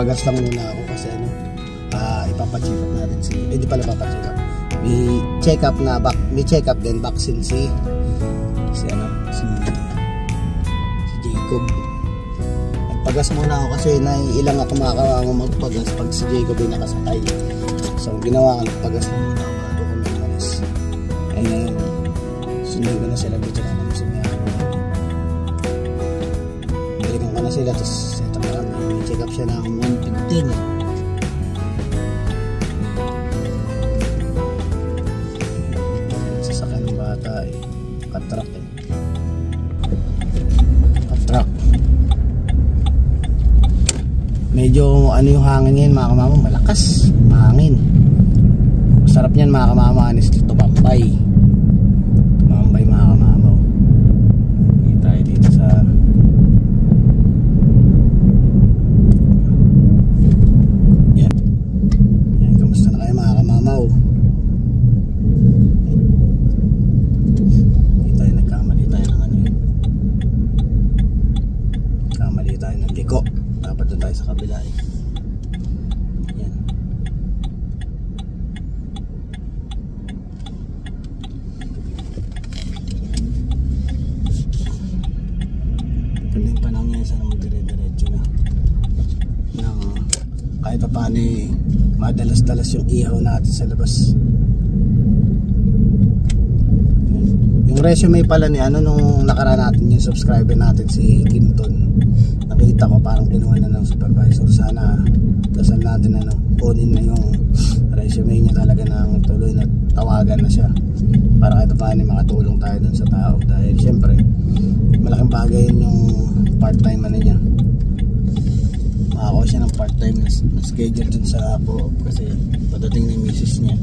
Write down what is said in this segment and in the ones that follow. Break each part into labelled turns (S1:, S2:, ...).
S1: magpapagas lang muna ako kasi ano, ipapacheck up natin si, hindi pala papacheck up, may check up din vaccine si Jacob. Nagpagas muna ako kasi naiilang ako magpagas pag si Jacob ay nakasakay. So ginawa ko, nagpagas na muna ako bago ko may malis. And sunod ko na sila dito naman sa mga balikan ko na sila, tapos ito na lang, may check up siya ng 115. Sasakay ng bata eh, katrak eh, katrak. Medyo ano yung hangin ngayon mga kamamo, malakas hangin. Masarap niyan mga kamamo, honestly, tumambay mga kamamo. Dito tayo dito sa yan, kamusta na kayo mga kamamaw? Dito tayo nagkamali tayo ng ano yun, kamali tayo ng liko. Dapat doon tayo sa kabila eh. Yan. Ganda yung panahon niya, sana magdire-diretso na. Kahit pa paano eh, madalas-dalas yung ihaw natin sa labas. Yung resume pala ni ano, nung nakaraan natin yung subscriber natin si Kimton, nakita ko parang kinuha na ng supervisor. Sana dasal natin ano, kunin na yung resume niya talaga ng tuloy na tawagan na siya para kahit paano makatulong tayo dun sa tao, dahil syempre malaking bagay yung part-time ano niya, makakuha siya ng part-time na schedule dun sa co-op kasi padating na yung misis niya.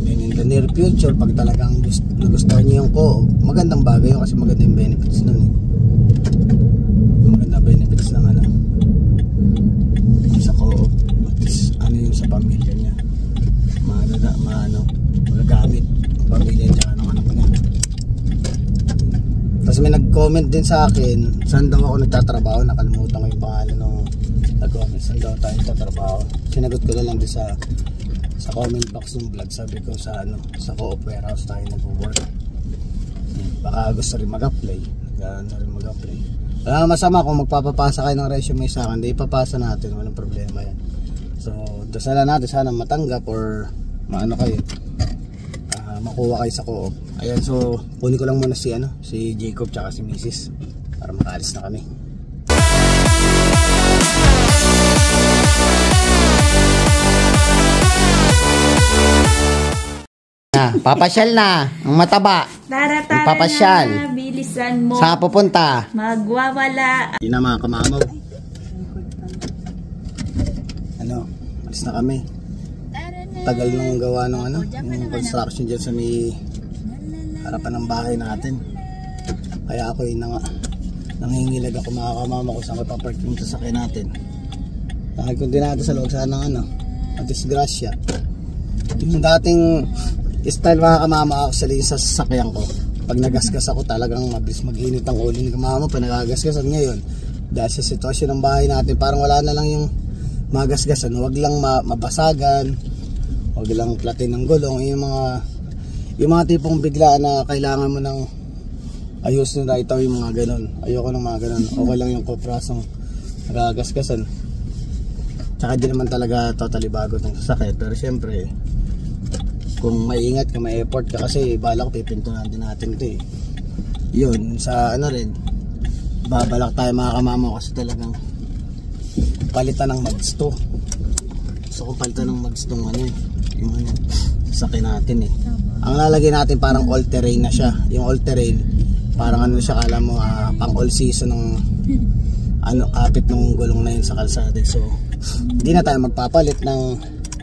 S1: And in the near future, pag talagang nagustuhan niyo yung co-op, magandang bagay yun kasi maganda yung benefits nun eh. Maganda benefits ng ano sa co-op, ano yung sa pamilya niya, magagamit ang pamilya niya, anong anak niya. Tapos may nag-comment din sa akin, saan daw ako nagtatrabaho, nakalimutan ko yung pangalan nung nag-comment, saan daw tayo nagtatrabaho. Sinagot ko na lang din sa comment box ng vlog, sabi ko sa ano, sa co-op warehouse tayo nag-work. Baka gusto rin mag-apply, wala masama kung magpapapasa kayo ng resume sa akin, di ipapasa natin, walang problema yan. So dasalan natin sana matanggap or maano kayo, makuha kayo sa co-op. Ayan, so kunin ko lang muna si Jacob tsaka si Mrs. para makaalis na kami. Papasyal na ang mataba.
S2: Tara
S1: papasyal.
S2: Na, bilisan mo.
S1: Saan pupunta?
S2: Magwawala.
S1: Hindi na mga kamamaw. Ano, alis na kami. Tagal nang gawa ng yung construction dyan sa may harapan ng bahay natin. Kaya ako nangingilag ako mga kamamaw kung saan ko papark yung sasakyan natin. Nakikundi natin sa loob sana ng disgrasya. Yung dating style mga kamama, actually sa sasakyan ko, pag nagasgas ako talagang mabilis mag-init ang ulo ni kamama pag nagagasgasan. Ngayon dahil sa sitwasyon ng bahay natin, parang wala na lang yung magasgasan, wag lang mabasagan, wag lang platin ng gulong, yung mga tipong bigla na kailangan mo ng ayos na ito, yung mga ganun. Ayoko ng mga ganun, okay lang yung kuprasong nagagasgasan. Tsaka di naman talaga totally bago itong sasakyan, pero syempre kung maingat ka, may effort ka, kasi balak pipintunan din natin ito eh. Yun, sa ano rin, babalak tayo mga kamamo kasi talagang palitan ng magsto. So kung palitan ng magstong yung sasakyan natin eh. Ang lalagay natin parang all terrain na siya. Yung all terrain, parang ano siya, kala mo pang all season ng kapit ng gulong na yun sa kalsada. So hindi na tayo magpapalit ng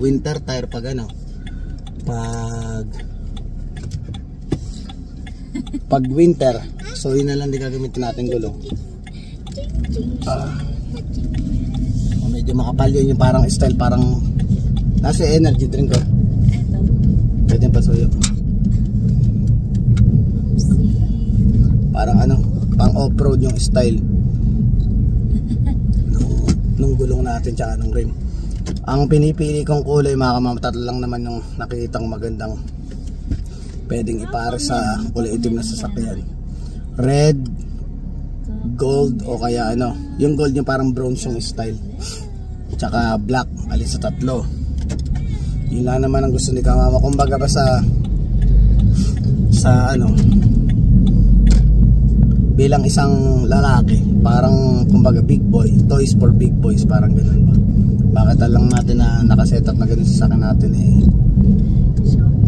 S1: winter tire pag pag winter. So yun na lang din gagamitin natin gulong. Medyo makapal yun, yung parang style, parang nasa energy drink ko. Pwede pa suyo. Parang pang off-road yung style. Nung nung gulong natin tsaka nung rim. Ang pinipili kong kulay mga kamama, tatlo lang naman yung nakikitang magandang pwedeng ipara sa kulay itim na sasakyan. Red, gold, o kaya ano, yung gold yung parang bronze yung style, tsaka black. Alin sa tatlo, yun lang naman ang gusto ni kamama. Kumbaga ba sa ano, bilang isang lalaki, parang kumbaga big boy, toys for big boys, parang ganun ba. Bakit lang natin na nakasetup na ganun sa akin natin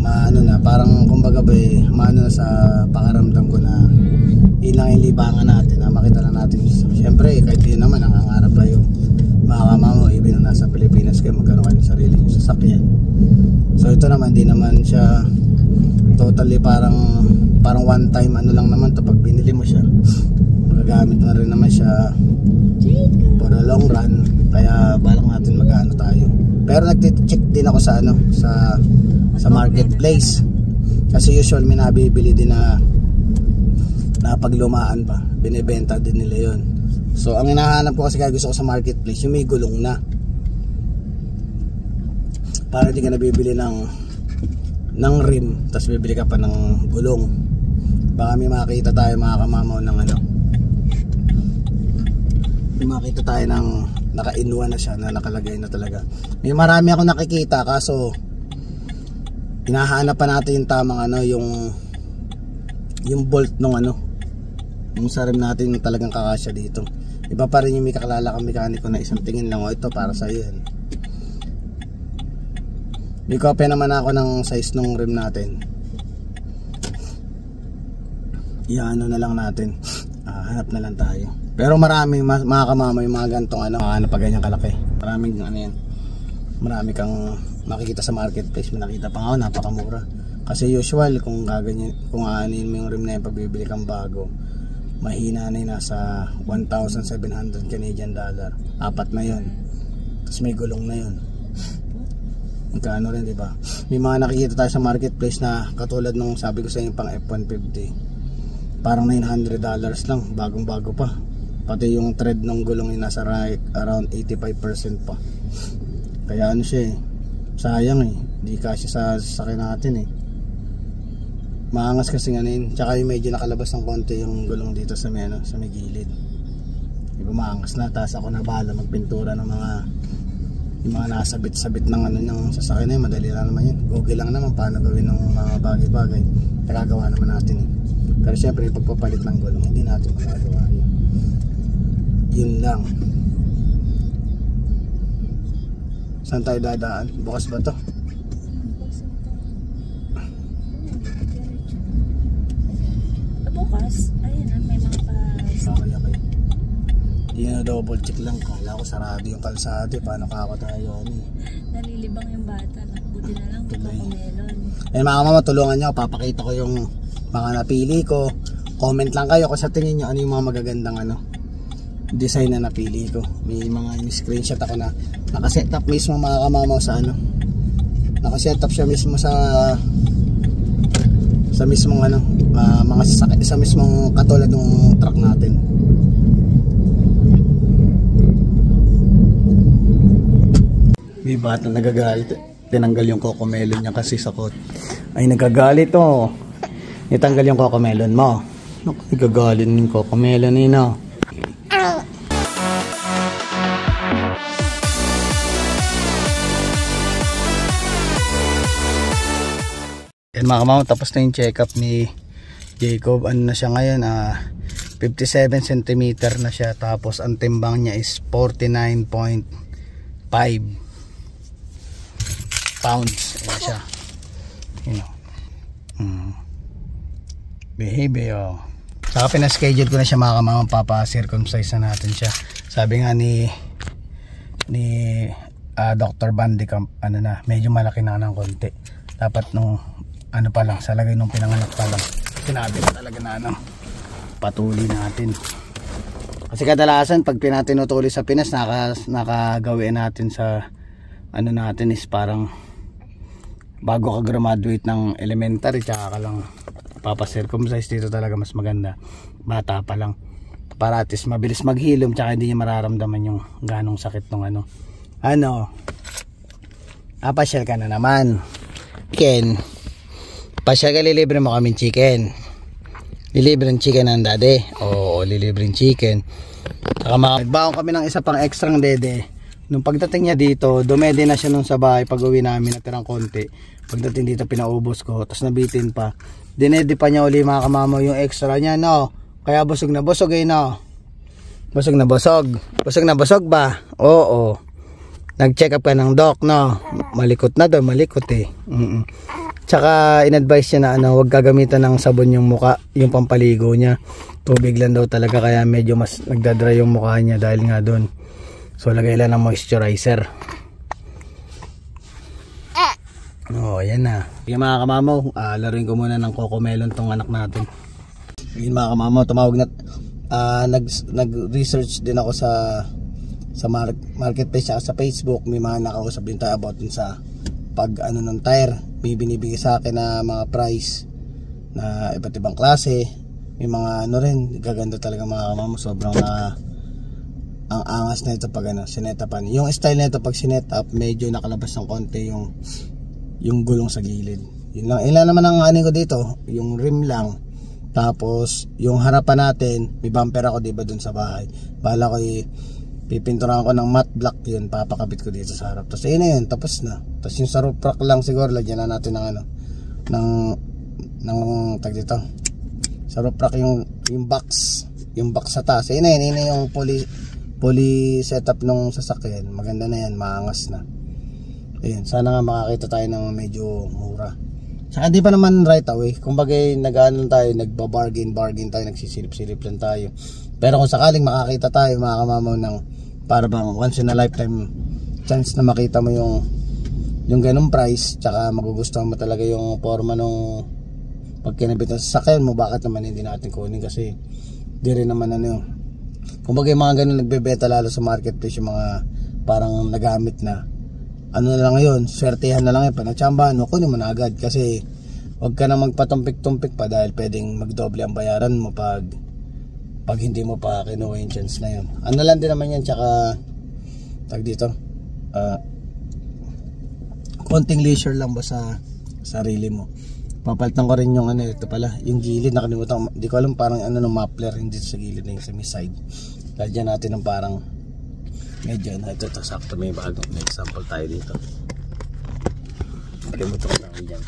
S1: maano na, parang kumbaga ba maano na sa pakaramdam ko na yun lang yung libangan natin, na makita lang natin. Siyempre kahit yun naman, nangangarap tayo mga kamama, even na nasa Pilipinas kayo, magkaroon kayo ng sarili yung sasakyan. So ito naman, di naman siya totally parang one time ano lang naman to. Pag binili mo siya, magagamit na rin naman siya for a long run. Kaya balak natin mag-ano tayo. Pero nagti-check din ako sa ano, sa marketplace. Kasi usual may nabibili din na paglumaan pa, binibenta din nila yon. So ang hinahanap ko kasi, kaya gusto ko sa marketplace yung may gulong na, para hindi ka nabibili ng rim tapos bibili ka pa ng gulong. Baka may makita tayo mga kamamaw ng ano, may makita tayo ng naka-in-one na siya, na nakalagay na talaga. May marami ako nakikita, kaso hinahanap pa natin yung tamang ano, yung bolt nung ano, yung sa rim natin yung talagang kakasya dito. Iba pa rin yung may kakilala kang mekaniko na isang tingin lang, ito para sa iyo yan. May kopya naman ako ng size ng rim natin. Iano na lang natin, hanap na lang tayo. Pero marami mga kamama yung mga gantong ano, pa ganyan kalaki. Maraming ano yan, marami kang makikita sa marketplace. May nakita pa nga, napakamura. Kasi usual kung gaganyan, kung aanin mo yung rim na yan, pagbibili kang bago, mahina na yun, nasa 1,700 Canadian dollar. Apat na yun, tapos may gulong na yun. Magkano rin, diba? May mga nakikita tayo sa marketplace na katulad nung sabi ko sa inyo pang F-150, parang $900 lang, bagong bago pa. Pati yung thread ng gulong ay nasa around 85% pa. Kaya ano siya sayang hindi kasi sa sasakyan natin maangas kasi nga yun. Tsaka yung medyo nakalabas ng konti yung gulong dito sa may, sa may gilid, diba, maangas na. Tapos ako na bahala magpintura ng yung mga nasabit-sabit ng ano ng sasakyan na yun. Madali lang naman yun, google lang naman paano gawin ng mga bagay-bagay, nagagawa naman natin Pero syempre pagpapalit ng gulong hindi natin magagawa yun lang. Saan tayo dadaan? Bukas ba to?
S2: Bukas? Ayun may mga
S1: okay. Yun na double check lang. Kala ko sarado yung kalsado. Paano ka ako tayo
S2: nalilibang yung bata. Buti na lang melon.
S1: Ayun mga mama, tulungan nyo. Papakita ko yung mga napili ko. Comment lang kayo kung sa tingin nyo ano yung mga magagandang design na napili ko. May mga screenshot ako na nakaset up mismo mga kamamaw sa nakaset up siya mismo sa mismong mga sasakyan, sa mismong katulad ng truck natin. May bata nagagalit, tinanggal yung cocomelon niya kasi sa kot. Ay nagagalit itanggal yung cocomelon mo. Nagagalit yung cocomelon Yan mga kamama, tapos na yung check up ni Jacob. Ano na siya ngayon, 57 cm na siya. Tapos ang timbang niya is 49.5 pounds. Ayan siya, behave Saka pinaschedule ko na siya mga kamama, papa-circumcise na natin siya. Sabi nga ni Dr. Bandicamp, medyo malaki na ng konti. Dapat nung pa lang, sa lagay nung pinanganak pa lang, sinabi na talaga na patuli natin. Kasi kadalasan pag pinatinutuli sa Pinas, nakagawin natin sa natin is parang bago ka graduate ng elementary, tsaka ka lang papacircumcise. Dito talaga mas maganda, bata pa lang. para at least mabilis maghilom, tsaka hindi niya mararamdaman yung ganong sakit ng pasyal ka na naman. Chicken, pasyal ka, lilibre mo kaming chicken. Lilibre ng chicken ang daddy. Oo, lilibre ng chicken. Saka nagbaon kami ng isa pang extrang dede. Nung pagdating niya dito, dumede na siya nung sa bahay. Pag uwi namin, natirang konti. Pagdating dito, pinaubos ko. Tapos nabitin pa. Dinede pa niya uli mga kamamo yung extra niya, no? Kaya busog na busog no? Busog na busog. Busog na busog ba? Oo. Nag-check up ka ng doc, no? Malikot na daw, malikot eh. Tsaka in-advise niya na huwag gagamitan ng sabon yung muka, yung pampaligo niya. Tubig lang daw talaga, kaya medyo mas nagdadry yung mukha niya dahil nga doon. So lagay lang ng moisturizer. Oh, ayan na. Yung mga kamamaw, laruin ko muna ng Cocomelon tong anak natin. Yung mga kamamaw, tumawag na nag-research din ako sa marketplace at sa Facebook. May mga nakausap din tayo about dun sa pag ng tire. May binibigay sa akin na mga price na iba't ibang klase. May mga rin, gaganda talaga mga kamamo. Sobrang ang angas na ito pag sinetapan. Yung style na ito pag sinetap, medyo nakalabas ng konti yung gulong sa gilid. Yun lang. Ilan naman ang ko dito, yung rim lang. Tapos yung harapan natin, may bumper ako diba dun sa bahay. Bala ko pipinturahan ko ng matte black yun, papakabit ko dito sa harap. Tapos ayun na yun, tapos na. Tapos yung sa roof rack lang siguro, lagyan na natin ng tag dito. Sa roof rack yung box sa taas. Ayun na yun, yung poly setup ng sasakyan. Maganda na yan, maangas na. Ayun, sana nga makakita tayo ng medyo mura. Saka di pa naman right away. Kung bagay tayo, nagbabargain tayo, nagsisilip-silip lang tayo. Pero kung sakaling makakita tayo mga kamamaw ng para bang once in a lifetime chance na makita mo yung ganung price, tsaka magugustuhan mo talaga yung forma nung pag kinabit ng sasakyan mo, bakit naman hindi natin kunin? Kasi di rin naman kung bagay mga ganun nagbebenta lalo sa marketplace, yung mga parang nagamit na na lang ngayon, swertihan na lang panatsambahan mo, kunin mo na agad. Kasi wag ka na magpatumpik-tumpik pa dahil pwedeng magdoble ang bayaran mo pag hindi mo pa kinuha yung chance na yun. Lang din naman yan, tsaka tag dito konting leisure lang ba sa sarili mo. Papalitan ko rin yung ito pala, yung gilid, nakalimutan, di ko alam, parang ng muffler, hindi sa gilid na yung sa side. Lagyan natin ng parang medyo ito sakto, may bagong may example tayo dito. Kalimutan ko lang dyan.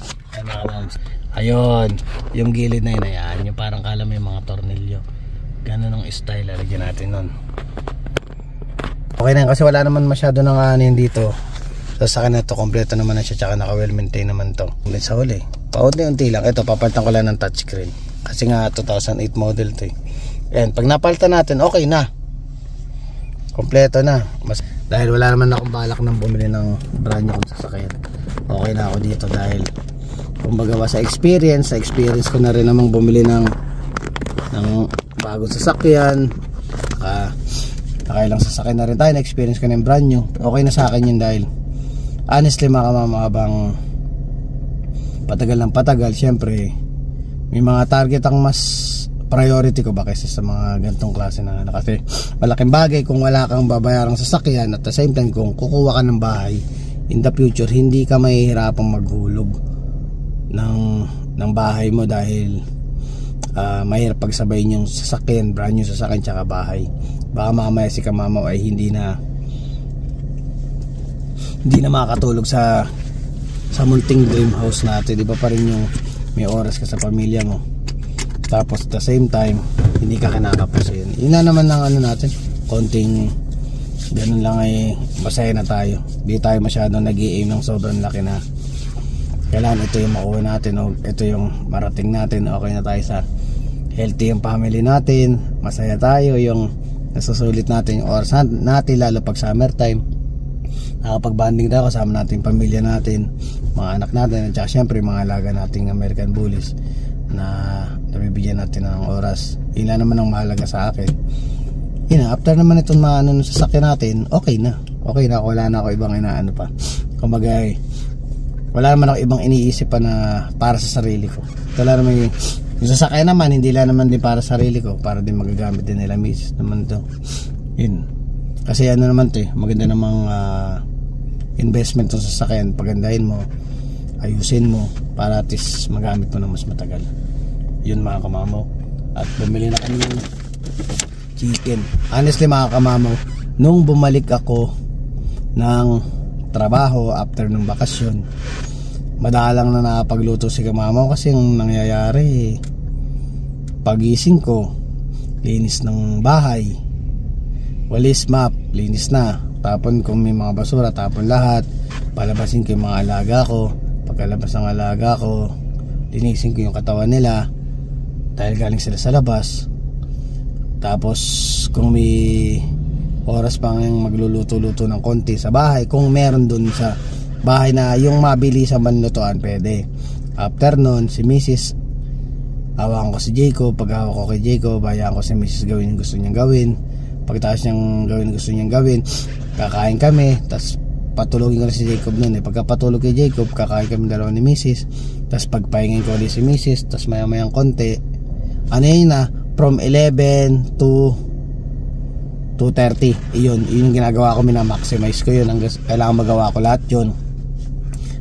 S1: Ayun, yung gilid na yun, ayan, yung parang kala may mga tornilyo. Ganun ang style, lalagyan natin nun. Okay na yun, kasi wala naman masyado ng dito. So sa akin na ito, kompleto naman na siya, tsaka naka well maintain naman to. Ulit sa huli, paunti-unti lang. Ito, papalitan ko lang ng touchscreen. Kasi nga 2008 model to eh. Ayan, pag napalitan natin, okay na. Kompleto na. Dahil wala naman akong balak ng bumili ng brand new kong sasakyan. Okay na ako dito dahil kumbaga sa experience ko na rin namang bumili ng bagong sasakyan. Nakailang sasakyan na rin tayo, na-experience ko na yung brand new. Okay na sa akin yun dahil honestly mga kamama, habang patagal ng patagal, syempre may mga target ang mas priority ko ba kaysa sa mga ganitong klase na kasi malaking bagay kung wala kang babayarang sasakyan at the same time kung kukuha ka ng bahay in the future, hindi ka mahihirapang maghulog ng bahay mo dahil mahirap pagsabayin yung sasakyan, brand new sasakyan tsaka bahay. Baka mamaya si kamama ay hindi na makakatulog sa munting dream house natin, di ba pa rin yung may oras ka sa pamilya mo, tapos at the same time hindi ka kinakapos. Yun na naman ng natin, konting ganun lang ay masaya na tayo. Di tayo masyadong nag-i-aim ng sobrang laki na kailangan ito yung makuha natin o ito yung marating natin. Okay na tayo sa healthy yung family natin, masaya tayo, yung nasusulit natin yung oras natin, lalo pag summer time nakapag-banding tayo kasama natin pamilya natin, mga anak natin, at saka syempre mga alaga nating American Bullies na nabibigyan natin ng oras. Yun lang naman ang mahalaga sa akin. Yun na, after naman itong mga sasakyan natin, okay na, wala na ako ibang inaano pa. Kumbaga wala naman ako ibang iniisip pa na para sa sarili ko. Wala naman Yung sasakyan naman, hindi lang naman din para sarili ko, para din magagamit din nila misis naman to. Yun. Kasi ano naman to maganda namang investment to sa sasakyan. Pagandahin mo, ayusin mo, para at least magamit mo na mas matagal. Yun mga kamamaw. At bumili na kami ng chicken. Honestly mga kamamaw, nung bumalik ako ng trabaho after ng bakasyon, madalang na nakapagluto si kamamaw. Kasi yung nangyayari, pagising ko, linis ng bahay, walis map, linis na, tapon kung may mga basura, tapon lahat, palabasin ko yung mga alaga ko. Pagkalabas ng alaga ko, linisin ko yung katawan nila dahil galing sila sa labas. Tapos kung may oras pang magluluto-luto ng konti sa bahay, kung meron dun sa bahay na yung mabili sa manlutuan, pwede. After nun, si Mrs. Hawakan ko si Jacob. Pag hawak ko kay Jacob, hayaan ko si Mrs. gawin yung gusto niyang gawin. Pagkatapos niyang gawin gusto niyang gawin, kakain kami. Tapos patulogin ko na si Jacob nun Pagkapatulog kay Jacob, kakain kami dalawa ni Mrs. Tapos pagpahingin ko ulit si Mrs. Tapos maya-mayang konti, ano yun na, from 11 to 2:30. Yun yung ginagawa ko, minamaximize ko yun. Kailangan magawa ko lahat yun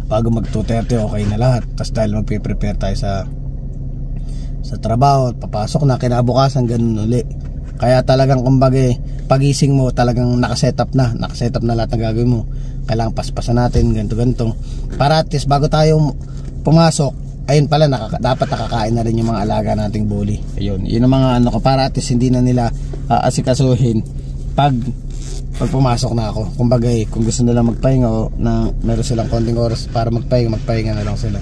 S1: bago mag 2:30, okay na lahat. Tapos dahil magpe-prepare tayo sa trabaho, papasok na, kinabukasan ganun uli. Kaya talagang kumbaga pagising mo talagang nakasetup na lahat ng gagawin mo. Kailangan paspasan natin ganto para at least bago tayo pumasok, ayun pala dapat nakakain na rin yung mga alaga nating bully. Ayun, yun ang mga ano ko, para at least hindi na nila asikasuhin pag pumasok na ako. Kumbaga kung gusto nila magpahinga o na meron silang konting oras para magpahinga na lang sila.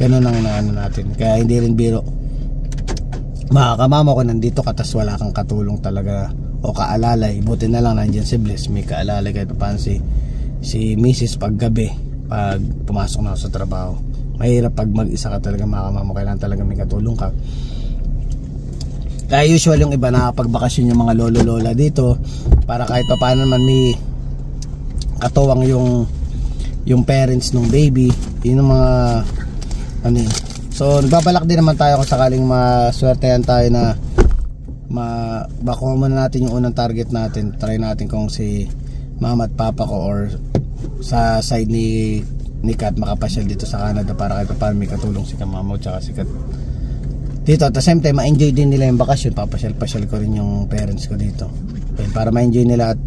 S1: Ganun ang inaano natin. Kaya hindi rin biro mga kamama ko nandito ka, tas wala kang katulong talaga o kaalalay. Buti na lang nandiyan si Bliss, may kaalalay kahit paano si Mrs. pag gabi, pag pumasok na ako sa trabaho. Mahirap pag mag-isa ka talaga mga kamama, kailangan talaga may katulong ka. Kaya usual yung iba nakapagbakasyon yung mga lolo-lola dito para kahit pa paano naman may katuwang yung parents ng baby. Yun yung mga ano yun. So nagbabalak din naman tayo kung sakaling maswertehan tayo na bakuha muna natin yung unang target natin. Try natin kung si mama at papa ko or sa side ni Kat makapasyal dito sa Canada para kahit paano may katulong si Kamamo tsaka si Kat dito. At the same time ma-enjoy din nila yung bakasyon. Papasyal ko rin yung parents ko dito para ma-enjoy nila at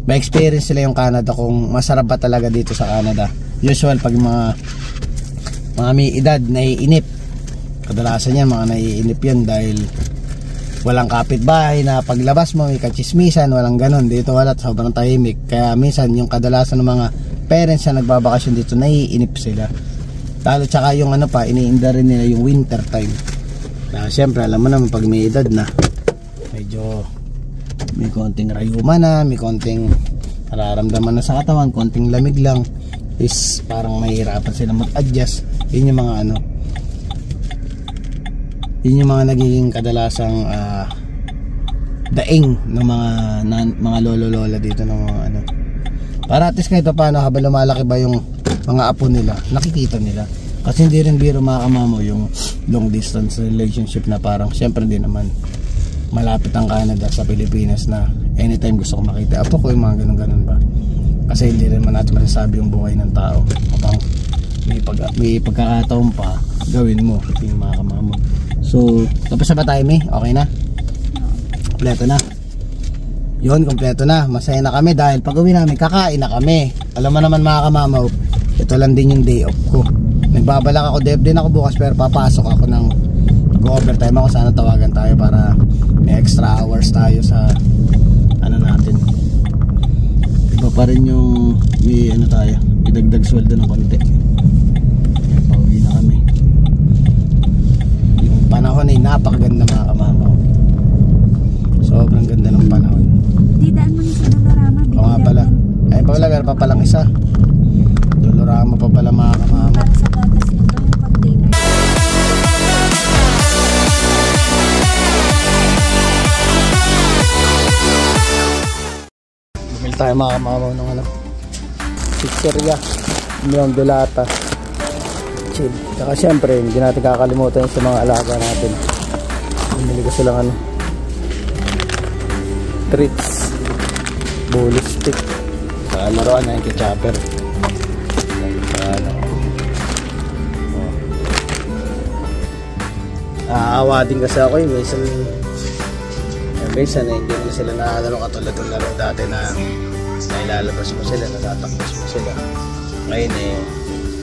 S1: ma-experience nila yung Canada, kung masarap ba talaga dito sa Canada. Usual pag mga may edad naiinip, kadalasan yan mga naiinip yan dahil walang kapitbahay na paglabas mo may kachismisan, walang ganon. Dito wala, sobrang tahimik. Kaya minsan yung kadalasan ng mga parents na nagbabakasyon dito naiinip sila. Lalo tsaka yung ano pa, iniinda rin nila yung winter time. Siyempre alam mo naman pag may edad na medyo may konting rayuma na, may konting nararamdaman na sa katawan, konting lamig lang, is parang mahirapan sila mag-adjust. Yun yung mga ano, yun yung mga nagiging kadalasang daing ng mga lolo-lola dito ng mga ano. Para at least kahit paano habang lumalaki ba yung mga apo nila, nakikita nila. Kasi hindi rin biro mga kamamo yung long distance relationship na parang syempre din naman malapit ang Canada sa Pilipinas na anytime gusto ko makita apo ko, yung mga ganun-ganun ba. Kasi hindi rin man natin masasabi yung buhay ng tao. Kapag may pagkakataon pa, gawin mo yung mga kamamo. So, tapos na ba tayo, May? Okay na? Kompleto na. Yun, kompleto na. Masaya na kami dahil pag uwi namin, kakain na kami. Alam mo naman mga kamamaw, ito lang din yung day off ko. Nagbabalak ako, din ako bukas, pero papasok ako ng mag-overtime ako. Sana tawagan tayo para may extra hours tayo sa ano natin. Iba pa rin yung may ano tayo, idagdag sweldo ng konti. Pauwi na kami. Yung panahon ay napakaganda mga kamamaw. Sobrang ganda ng panahon.
S2: Didaan mo sa Dolorama.
S1: Oo nga pala. Ay pala, meron pa palang isa. Dolorama pa pala mga kamamaw.
S2: Para sa gatas nito yung container.
S1: Bumili tayo mga kamamaw ng ano, pizzeria, yung delata, chill. Saka syempre, hindi natin kakalimutan sa mga alaga natin. Bumili ko silang ano, treats, bullet stick, sa laruan na yung chopper. Aawa din kasi ako yung minsan na hindi na sila nakalaro katulad ng laro dati na nailalabas mo sila, natatakbos mo sila. Ngayon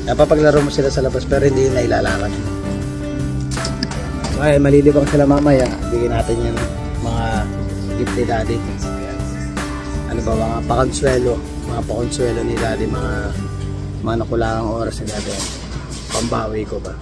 S1: napapaglaro mo sila sa labas pero hindi na ilalakad. Okay, malilibang sila mamaya. Bigyan natin yung mga gift ni daddy. Ano ba, mga pakonsuelo ni daddy, mga nakulangang oras ni daddy. Pambawi ko ba.